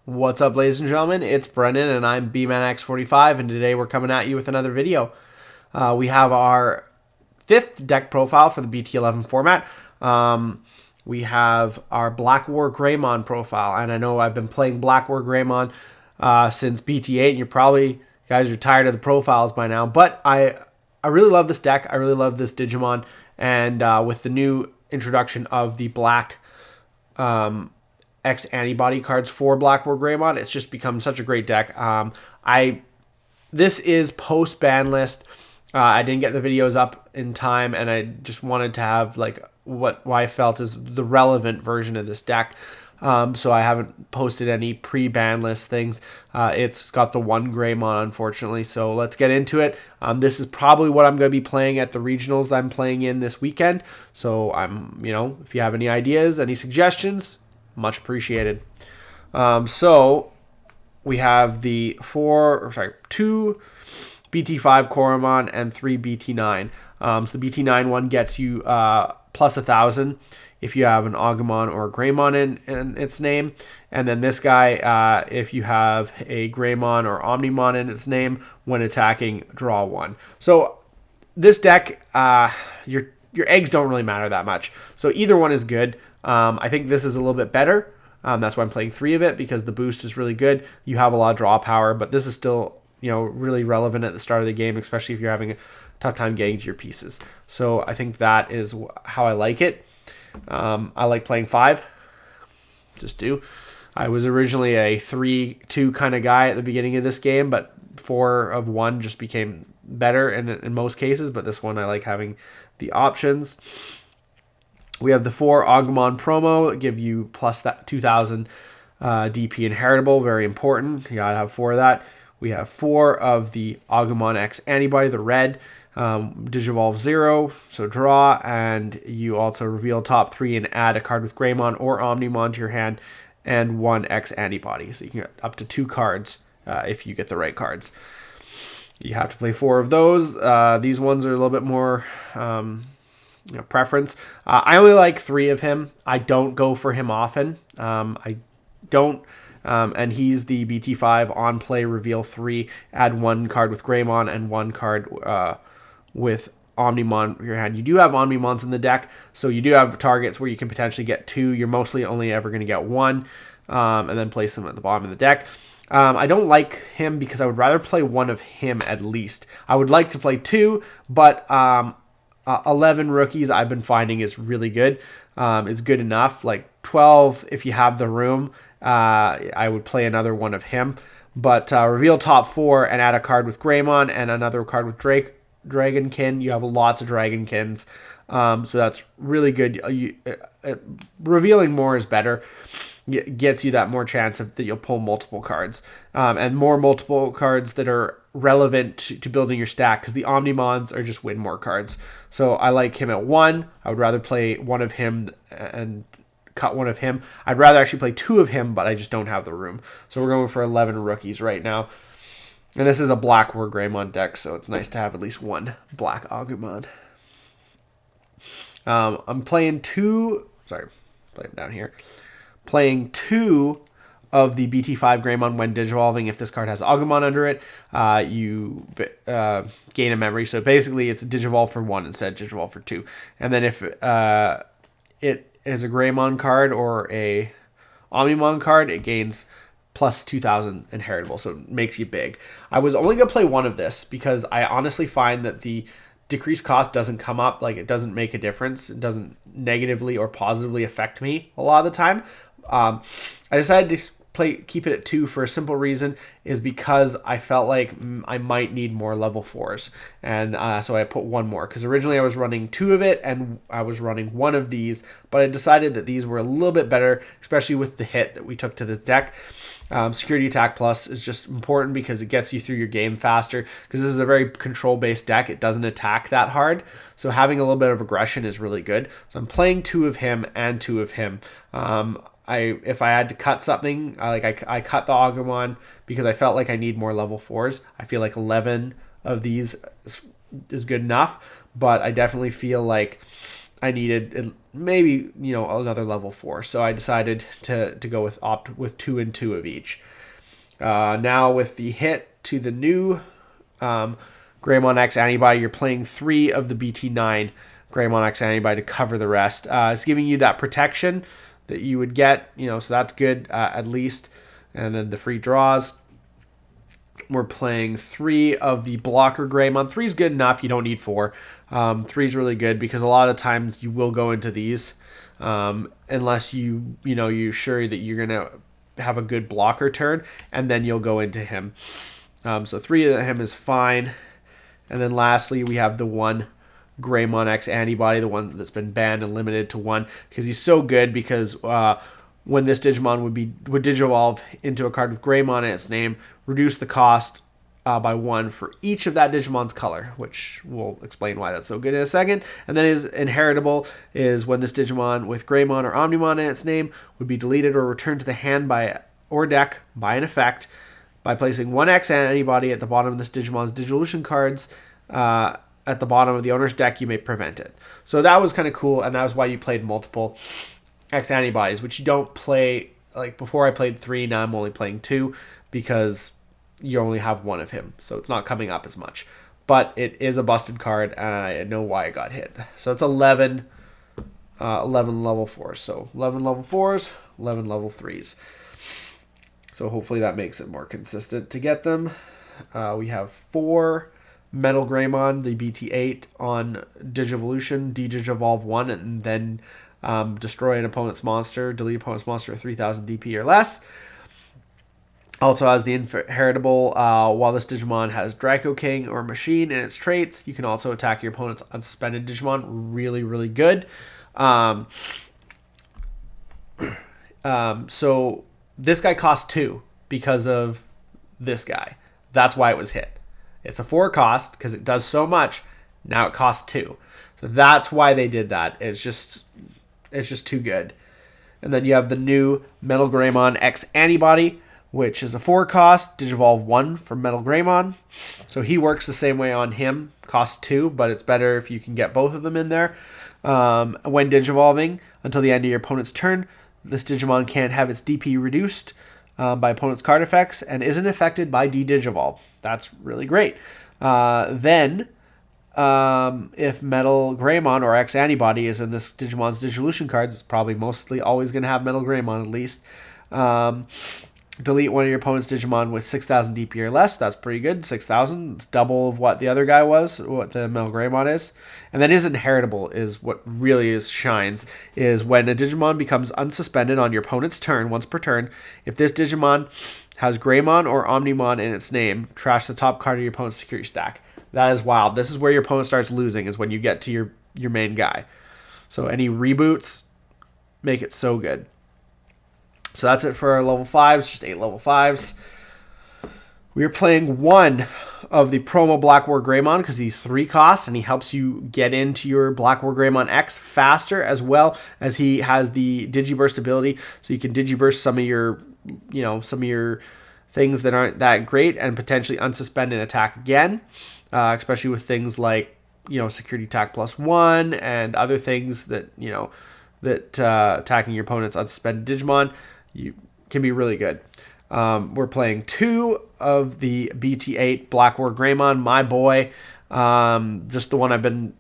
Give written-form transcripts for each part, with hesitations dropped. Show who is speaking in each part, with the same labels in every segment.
Speaker 1: What's up, ladies and gentlemen? It's Brendan, and I'm BManX45, and today we're coming at you with another video. We have our 5th deck profile for the BT11 format. We have our BlackWarGreymon profile, and I know I've been playing BlackWarGreymon since BT8, and you guys are tired of the profiles by now, but I really love this deck. I really love this Digimon, and with the new introduction of the black X-Antibody cards for BlackWarGreymon, it's just become such a great deck. This is post Banlist. I didn't get the videos up in time, and I just wanted to have like what I felt is the relevant version of this deck. So I haven't posted any pre-Banlist things. It's got the one Greymon, unfortunately. So let's get into it. This is probably what I'm going to be playing at the regionals that I'm playing in this weekend. So if you have any ideas, any suggestions, much appreciated. So we have the 2 BT5 Koromon and 3 BT9. So the BT9 one gets you plus 1,000 if you have an Agumon or a Greymon in its name. And then this guy, if you have a Greymon or Omnimon in its name, when attacking, draw 1. So this deck, your eggs don't really matter that much. So either one is good. I think this is a little bit better. That's why I'm playing 3 of it, because the boost is really good. You have a lot of draw power, but this is still really relevant at the start of the game, especially if you're having a tough time getting to your pieces. So I think that is how I like it. I like playing 5. Just do. I was originally a 3-2 kind of guy at the beginning of this game, but 4 of 1 just became better in most cases. But this one I like having the options. We have the 4 Agumon promo that give you plus that 2,000 DP inheritable. Very important. You gotta have 4 of that. We have 4 of the Agumon X-Antibody, the red. Digivolve 0, so draw, and you also reveal top 3 and add a card with Greymon or Omnimon to your hand, and 1 X-Antibody. So you can get up to 2 cards if you get the right cards. You have to play 4 of those. These ones are a little bit more preference. I only like 3 of him. I don't go for him often. I don't. And he's the BT5 on play, reveal 3, add 1 card with Greymon and 1 card with Omnimon in your hand. You do have Omnimons in the deck, so you do have targets where you can potentially get 2. You're mostly only ever going to get 1, and then place them at the bottom of the deck. I don't like him because I would rather play 1 of him at least. I would like to play 2, but 11 rookies I've been finding is really good. It's good enough. Like 12, if you have the room, I would play another 1 of him. But reveal top 4 and add a card with Greymon and another card with Dragonkin. You have lots of Dragonkins, so that's really good. Revealing more is better. Gets you that more chance that you'll pull multiple cards, and more multiple cards that are relevant to building your stack, because the Omnimons are just win more cards. So I like him at 1. I would rather play 1 of him and cut 1 of him. I'd rather actually play 2 of him, but I just don't have the room. So we're going for 11 rookies right now. And this is a BlackWarGreymon deck, so it's nice to have at least 1 black Agumon. I'm playing 2... Sorry, play it down here. Playing 2 of the BT5 Greymon when digivolving. If this card has Agumon under it, you gain a memory. So basically, it's a digivolve for 1 instead of digivolve for 2. And then if it is a Greymon card or a Omnimon card, it gains plus 2,000 inheritable, so it makes you big. I was only going to play 1 of this because I honestly find that the decreased cost doesn't come up, like it doesn't make a difference. It doesn't negatively or positively affect me a lot of the time. I decided to keep it at 2 for a simple reason, is because I felt like I might need more level 4s, and so I put 1 more, because originally I was running 2 of it and I was running 1 of these, but I decided that these were a little bit better, especially with the hit that we took to this deck. Security Attack Plus is just important because it gets you through your game faster, because this is a very control-based deck. It doesn't attack that hard, so having a little bit of aggression is really good. So I'm playing 2 of him and 2 of him. If I had to cut something, I cut the Agumon because I felt like I need more level 4s. I feel like 11 of these is good enough, but I definitely feel like I needed maybe, you know, another level 4. So I decided to go with opt with 2 and 2 of each. Now with the hit to the new Greymon X-Antibody, you're playing 3 of the BT9 Greymon X-Antibody to cover the rest. It's giving you that protection that you would get, you know, so that's good at least. And then the free draws. We're playing 3 of the BlackWarGreymon. 3 is good enough. You don't need 4. 3 is really good because a lot of times you will go into these unless you're sure that you're gonna have a good blocker turn, and then you'll go into him. So 3 of him is fine. And then lastly, we have the 1 Greymon X-Antibody, the one that's been banned and limited to 1, because he's so good. Because when this Digimon would Digivolve into a card with Greymon in its name, reduce the cost by 1 for each of that Digimon's color, which we'll explain why that's so good in a second. And then his inheritable is when this Digimon with Greymon or Omnimon in its name would be deleted or returned to the hand or deck by an effect by placing 1 X-Antibody at the bottom of this Digimon's Digivolution cards at the bottom of the owner's deck. You may prevent it. So that was kind of cool, and that was why you played multiple X-Antibodies, which you don't play. Like before I played 3, now I'm only playing 2 because you only have 1 of him, so it's not coming up as much. But it is a busted card, and I know why it got hit. So it's 11 level 4s. So 11 level 4s, 11 level 3s. So hopefully that makes it more consistent to get them. We have 4 Metal Greymon, the BT8 on Digivolution, Digivolve 1, and then destroy an opponent's monster, delete opponent's monster at 3,000 DP or less. Also has the inheritable, while this Digimon has Draco King or Machine in its traits, you can also attack your opponent's unsuspended Digimon. Really, really good. So this guy costs 2 because of this guy. That's why it was hit. It's a 4 cost because it does so much. Now it costs 2. So that's why they did that. It's just too good. And then you have the new Metal Greymon X-Antibody, which is a 4 cost, Digivolve 1 from Metal Greymon. So he works the same way on him, costs 2, but it's better if you can get both of them in there. When Digivolving, until the end of your opponent's turn, this Digimon can't have its DP reduced by opponent's card effects and isn't affected by de-Digivolve. That's really great. Then, if Metal Greymon or X-Antibody is in this Digimon's Digivolution cards, it's probably mostly always going to have Metal Greymon at least. Delete one of your opponent's Digimon with 6,000 DP or less. That's pretty good. 6,000. It's double of what the other guy was, what the Metal Greymon is. And then his inheritable is what really shines, is when a Digimon becomes unsuspended on your opponent's turn, once per turn, if this Digimon has Greymon or Omnimon in its name, trash the top card of your opponent's security stack. That is wild. This is where your opponent starts losing, is when you get to your main guy. So any reboots make it so good. So that's it for our level 5s, just 8 level 5s. We are playing 1 of the promo BlackWarGreymon because he's 3 costs and he helps you get into your BlackWarGreymon X faster, as well as he has the Digiburst ability, so you can Digiburst some of your things that aren't that great and potentially unsuspend and attack again, especially with things like security attack +1 and other things that attacking your opponent's unsuspended Digimon can be really good. We're playing 2 of the BT8 BlackWarGreymon, my boy, just the one I've been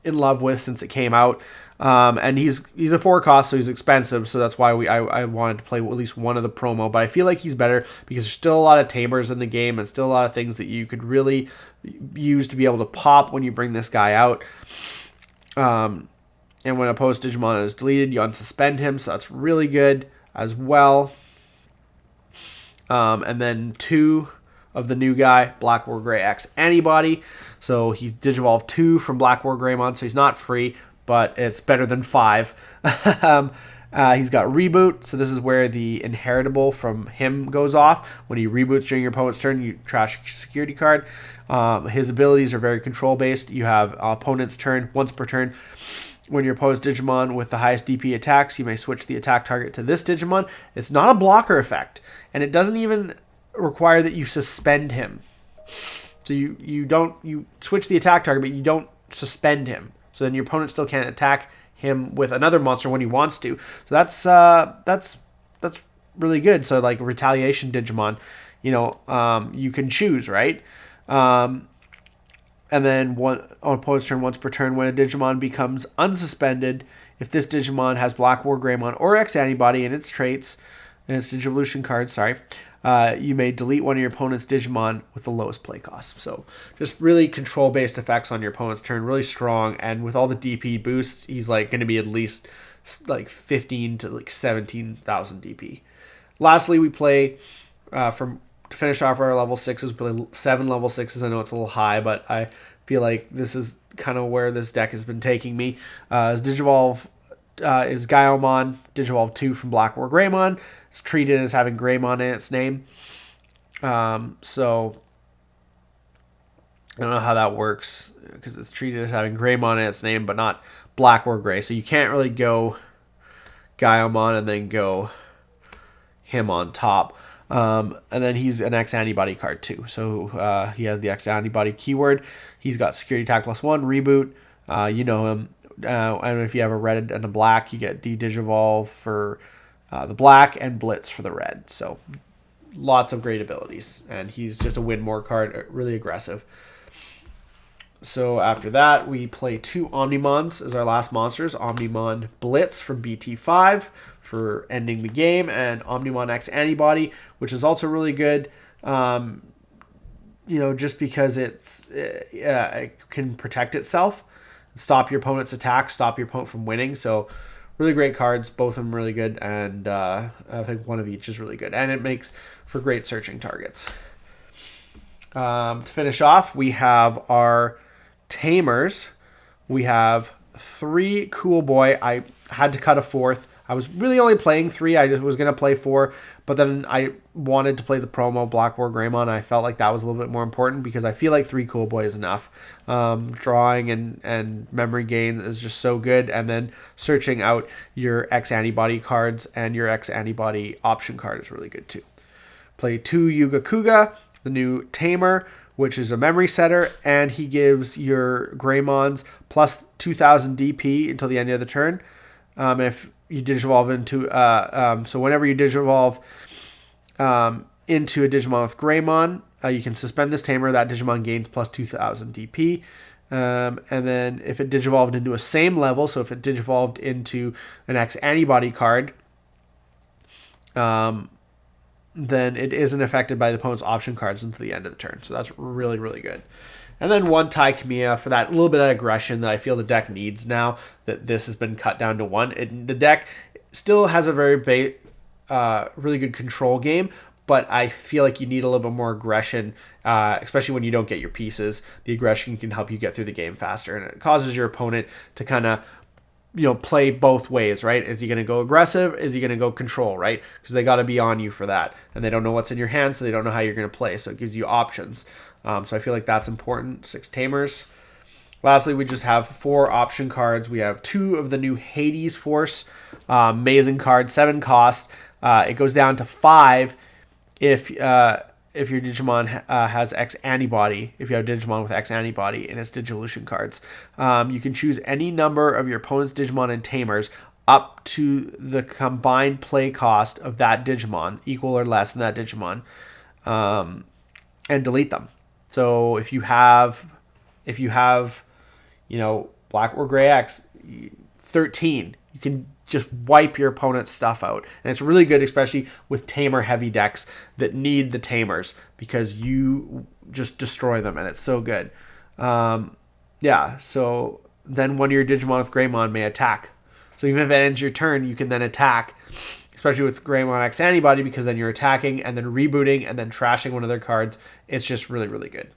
Speaker 1: in love with since it came out. And he's a 4 cost, so he's expensive, so that's why I wanted to play at least 1 of the promo. But I feel like he's better because there's still a lot of Tamers in the game and still a lot of things that you could really use to be able to pop when you bring this guy out. And when a post Digimon is deleted, you unsuspend him, so that's really good as well. And then 2 of the new guy, BlackWarGrey X-Antibody. So he's Digivolve 2 from BlackWarGreymon, so he's not free, but it's better than 5. He's got Reboot, so this is where the inheritable from him goes off. When he reboots during your opponent's turn, you trash a security card. His abilities are very control-based. You have opponent's turn, once per turn. When your opponent's Digimon with the highest DP attacks, you may switch the attack target to this Digimon. It's not a blocker effect, and it doesn't even require that you suspend him. So you switch the attack target, but you don't suspend him. So then your opponent still can't attack him with another monster when he wants to. So that's really good. So like retaliation Digimon, you can choose, right? And then on opponent's turn, once per turn, when a Digimon becomes unsuspended, if this Digimon has BlackWarGreymon or X-Antibody in its traits, in its Digivolution cards, you may delete one of your opponent's Digimon with the lowest play cost. So just really control-based effects on your opponent's turn, really strong. And with all the DP boosts, he's like going to be at least like 15 to like 17,000 DP. Lastly, we play to finish off our level 6s, we play 7 level 6s. I know it's a little high, but I feel like this is kind of where this deck has been taking me. As Digivolve is Gaiomon, Digivolve 2 from BlackWarGreymon. It's treated as having Greymon in its name. So I don't know how that works because it's treated as having Greymon in its name, but not BlackWarGrey. So you can't really go Gaiomon and then go him on top. And then he's an X-Antibody card too. So he has the X-Antibody keyword. He's got security attack +1, reboot. You know him. And if you have a red and a black, you get D-Digivolve for the black and Blitz for the red. So lots of great abilities. And he's just a win more card, really aggressive. So after that, we play 2 Omnimons as our last monsters. Omnimon Blitz from BT5 for ending the game, and Omnimon X-Antibody, which is also really good. Just because it can protect itself, stop your opponent's attack, stop your opponent from winning. So really great cards, both of them really good, and I think one of each is really good, and it makes for great searching targets. To finish off, we have our Tamers. We have 3 Cool Boy. I had to cut a 4th. I was really only playing 3. I was going to play 4, but then I wanted to play the promo BlackWarGreymon. I felt like that was a little bit more important because I feel like 3 Cool Boy is enough. Drawing and memory gain is just so good, and then searching out your X-Antibody cards and your X-Antibody option card is really good too. Play 2 Yuga Kuga, the new Tamer, which is a memory setter, and he gives your Greymons plus 2,000 DP until the end of the turn. If you digivolve into so whenever you digivolve into a Digimon with Greymon, you can suspend this Tamer. That Digimon gains plus 2,000 DP. And then if it digivolved into a same level, so if it digivolved into an X-Antibody card, then it isn't affected by the opponent's option cards until the end of the turn. So that's really, really good. And then 1 Tai Kamiya for that little bit of aggression that I feel the deck needs now that this has been cut down to 1. The deck still has a very really good control game, but I feel like you need a little bit more aggression, especially when you don't get your pieces. The aggression can help you get through the game faster, and it causes your opponent to kind of play both ways, right? Is he going to go aggressive? Is he going to go control, right? Because they got to be on you for that. And they don't know what's in your hand, so they don't know how you're going to play. So it gives you options. So I feel like that's important. 6 Tamers. Lastly, we just have 4 option cards. We have 2 of the new Hades Force. Amazing card, 7 cost. It goes down to 5 if your Digimon has X-Antibody, if you have Digimon with X-Antibody in its Digivolution cards. You can choose any number of your opponent's Digimon and Tamers up to the combined play cost of that Digimon, equal or less than that Digimon, and delete them. So if you have Black or Gray X 13, you can just wipe your opponent's stuff out. And it's really good, especially with Tamer heavy decks that need the Tamers, because you just destroy them, and it's so good. So then one of your Digimon with Greymon may attack. So even if it ends your turn, you can then attack, especially with Greymon X-Antibody, because then you're attacking and then rebooting and then trashing one of their cards. It's just really, really good.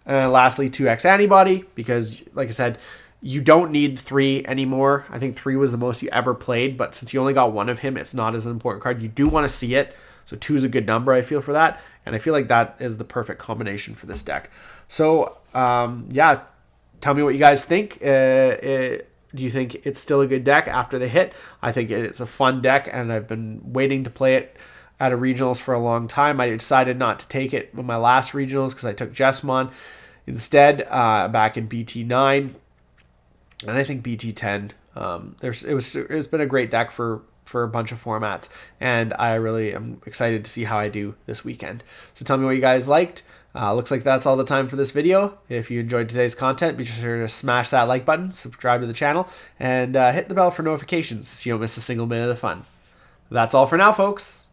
Speaker 1: Lastly, 2 X-Antibody, because like I said, you don't need 3 anymore. I think 3 was the most you ever played, but since you only got 1 of him, it's not as an important card. You do want to see it, so 2 is a good number, I feel, for that, and I feel like that is the perfect combination for this deck. So, tell me what you guys think. Do you think it's still a good deck after the hit? I think it's a fun deck, and I've been waiting to play it at a regionals for a long time. I decided not to take it in my last regionals because I took Jessamon instead back in BT9. And I think BT10 It's been a great deck for a bunch of formats, and I really am excited to see how I do this weekend. So tell me what you guys liked. Looks like that's all the time for this video. If you enjoyed today's content, be sure to smash that like button, subscribe to the channel, and hit the bell for notifications so you don't miss a single minute of the fun. That's all for now, folks.